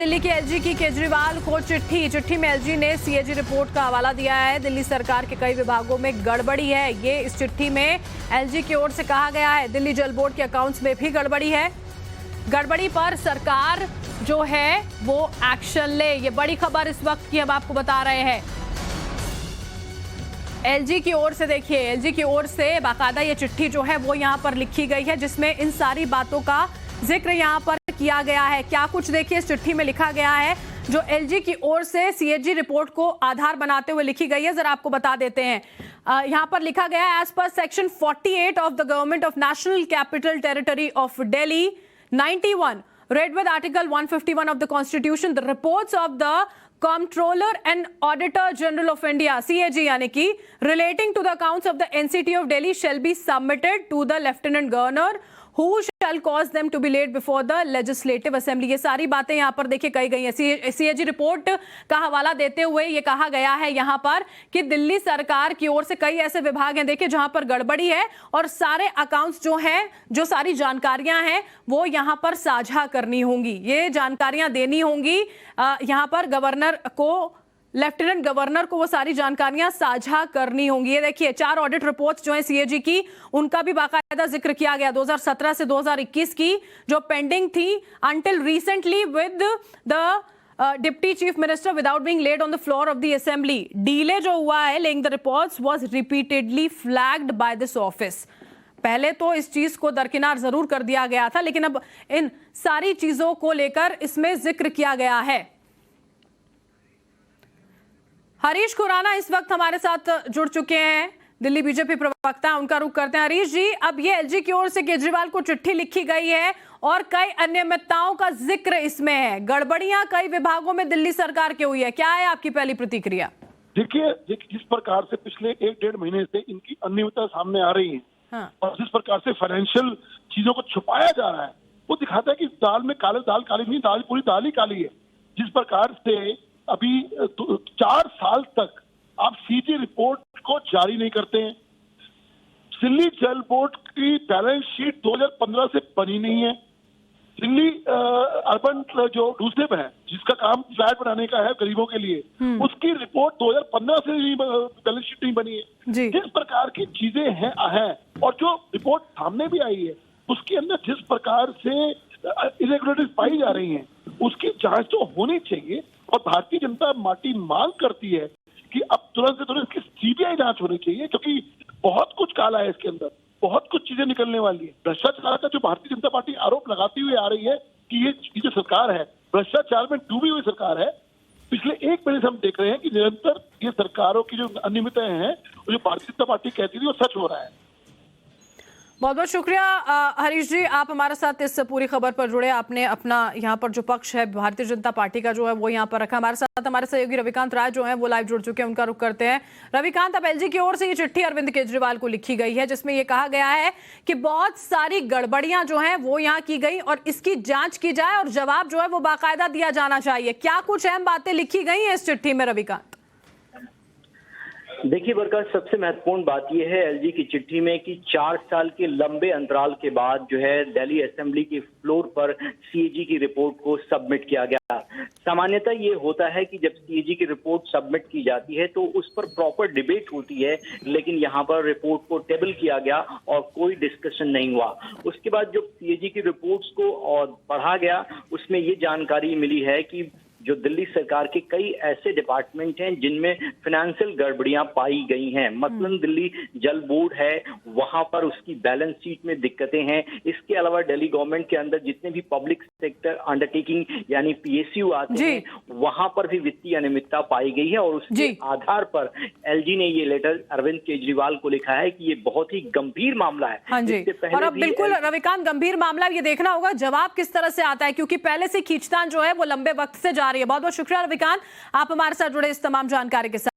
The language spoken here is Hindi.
दिल्ली के एलजी की केजरीवाल को चिट्ठी में एलजी ने सीएजी रिपोर्ट का हवाला दिया है। दिल्ली सरकार के कई विभागों में गड़बड़ी है, ये इस चिट्ठी में एलजी की ओर से कहा गया है। दिल्ली जल बोर्ड के अकाउंट्स में भी गड़बड़ी है, गड़बड़ी पर सरकार जो है वो एक्शन ले, ये बड़ी खबर इस वक्त की हम आपको बता रहे हैं। एलजी की ओर से देखिए, एलजी की ओर से बाकायदा ये चिट्ठी जो है वो यहाँ पर लिखी गई है, जिसमें इन सारी बातों का जिक्र यहाँ पर किया गया है। क्या कुछ देखिए इस चिट्ठी में लिखा गया है, जो एलजी की ओर से सीएजी रिपोर्ट को आधार बनाते हुए लिखी गई है, जरा आपको बता देते हैं। यहाँ पर लिखा गया है, as per section 48 of the government of national capital territory of Delhi 91 read with article 151 of the constitution, the reports of the comptroller and auditor general of India CAG यानी कि relating to the accounts of the NCT of Delhi shall be submitted to the lieutenant governor who shall cause them to be laid before the legislative assembly। ये सारी बातें यहाँ पर देखिए कही गई हैं। सीएजी रिपोर्ट का हवाला देते हुए ये कहा गया है यहाँ पर कि दिल्ली सरकार की ओर से कई ऐसे विभाग हैं देखिए जहां पर गड़बड़ी है, और सारे अकाउंट्स जो हैं, जो सारी जानकारियां हैं वो यहाँ पर साझा करनी होंगी, ये जानकारियां देनी होंगी यहाँ पर गवर्नर को, लेफ्टिनेंट गवर्नर को वो सारी जानकारियां साझा करनी होंगी। ये देखिए 4 ऑडिट रिपोर्ट्स जो है सीएजी की, उनका भी बाकायदा जिक्र किया गया 2017 से 2021 की, जो पेंडिंग थी until recently with the deputy chief minister without being laid on the floor of the assembly. Delay जो हुआ है laying the reports was repeatedly flagged by this office. पहले तो इस चीज को दरकिनार जरूर कर दिया गया था, लेकिन अब इन सारी चीजों को लेकर इसमें जिक्र किया गया है। हरीश खुराना इस वक्त हमारे साथ जुड़ चुके हैं, दिल्ली बीजेपी प्रवक्ता, उनका रुख करते हैं। हरीश जी, अब ये एलजी की ओर से केजरीवाल को चिट्ठी लिखी गई है और कई अनियमितताओं का जिक्र इसमें है, गड़बड़ियां कई विभागों में दिल्ली सरकार की हुई है, क्या है आपकी पहली प्रतिक्रिया? देखिए, जिस प्रकार से पिछले 1-1.5 महीने से इनकी अनियमितता सामने आ रही है, हाँ। और जिस प्रकार से फाइनेंशियल चीजों को छुपाया जा रहा है, वो दिखाता है कि दाल में दाल काली नहीं, दाल पूरी दाल ही काली है। जिस प्रकार से अभी 4 साल तक आप सीजी रिपोर्ट को जारी नहीं करते हैं। दिल्ली जल बोर्ड की बैलेंस शीट 2015 से बनी नहीं है। दिल्ली अर्बन जो रूसेब है, जिसका काम फ्लैट बनाने का है गरीबों के लिए, उसकी रिपोर्ट 2015 से बैलेंस शीट नहीं बनी है। जिस प्रकार की चीजें हैं और जो रिपोर्ट सामने भी आई है, उसके अंदर जिस प्रकार से इरेगुलरिटीज पाई जा रही हैं, उसकी जांच तो होनी चाहिए। और भारतीय जनता पार्टी मांग करती है कि अब तुरंत से तुरंत इसकी सीबीआई जांच होनी चाहिए, क्योंकि बहुत कुछ काला है इसके अंदर, बहुत कुछ चीजें निकलने वाली है। भ्रष्टाचार का जो भारतीय जनता पार्टी आरोप लगाती हुई आ रही है कि ये जो सरकार है भ्रष्टाचार में डूबी हुई सरकार है, पिछले 1 महीने से हम देख रहे हैं कि निरंतर ये सरकारों की जो अनियमितताएं हैं, जो भारतीय जनता पार्टी कहती थी, वो सच हो रहा है। बहुत बहुत शुक्रिया हरीश जी, आप हमारे साथ इस पूरी खबर पर जुड़े। आपने अपना यहाँ पर जो पक्ष है भारतीय जनता पार्टी का जो है वो यहाँ पर रखा। हमारे साथ हमारे सहयोगी रविकांत राय जो है वो लाइव जुड़ चुके हैं, उनका रुख करते हैं। रविकांत, अब एलजी की ओर से ये चिट्ठी अरविंद केजरीवाल को लिखी गई है, जिसमें ये कहा गया है कि बहुत सारी गड़बड़ियां जो है वो यहाँ की गई और इसकी जांच की जाए और जवाब जो है वो बाकायदा दिया जाना चाहिए। क्या कुछ अहम बातें लिखी गई हैं इस चिट्ठी में रविकांत? देखिए बरकत, सबसे महत्वपूर्ण बात यह है एलजी की चिट्ठी में कि 4 साल के लंबे अंतराल के बाद जो है दिल्ली असेंबली के फ्लोर पर सीएजी की रिपोर्ट को सबमिट किया गया। सामान्यतः ये होता है कि जब सीएजी की रिपोर्ट सबमिट की जाती है तो उस पर प्रॉपर डिबेट होती है, लेकिन यहाँ पर रिपोर्ट को टेबल किया गया और कोई डिस्कशन नहीं हुआ। उसके बाद जब सीएजी की रिपोर्ट्स को और पढ़ा गया, उसमें ये जानकारी मिली है कि जो दिल्ली सरकार के कई ऐसे डिपार्टमेंट हैं जिनमें फाइनेंशियल गड़बड़ियां पाई गई हैं। मतलब दिल्ली जल बोर्ड है, वहां पर उसकी बैलेंस शीट में दिक्कतें हैं। इसके अलावा दिल्ली गवर्नमेंट के अंदर जितने भी पब्लिक सेक्टर अंडरटेकिंग यानी पीएसयू आते हैं, वहां पर भी वित्तीय अनियमितता पाई गई है। और उसके आधार पर एलजी ने ये लेटर अरविंद केजरीवाल को लिखा है कि ये बहुत ही गंभीर मामला है। हाँ जी, और अब बिल्कुल रविकांत, गंभीर मामला, ये देखना होगा जवाब किस तरह से आता है, क्योंकि पहले से खींचतान जो है वो लंबे वक्त से जा रही है। बहुत बहुत शुक्रिया रविकांत, आप हमारे साथ जुड़े इस तमाम जानकारी के साथ।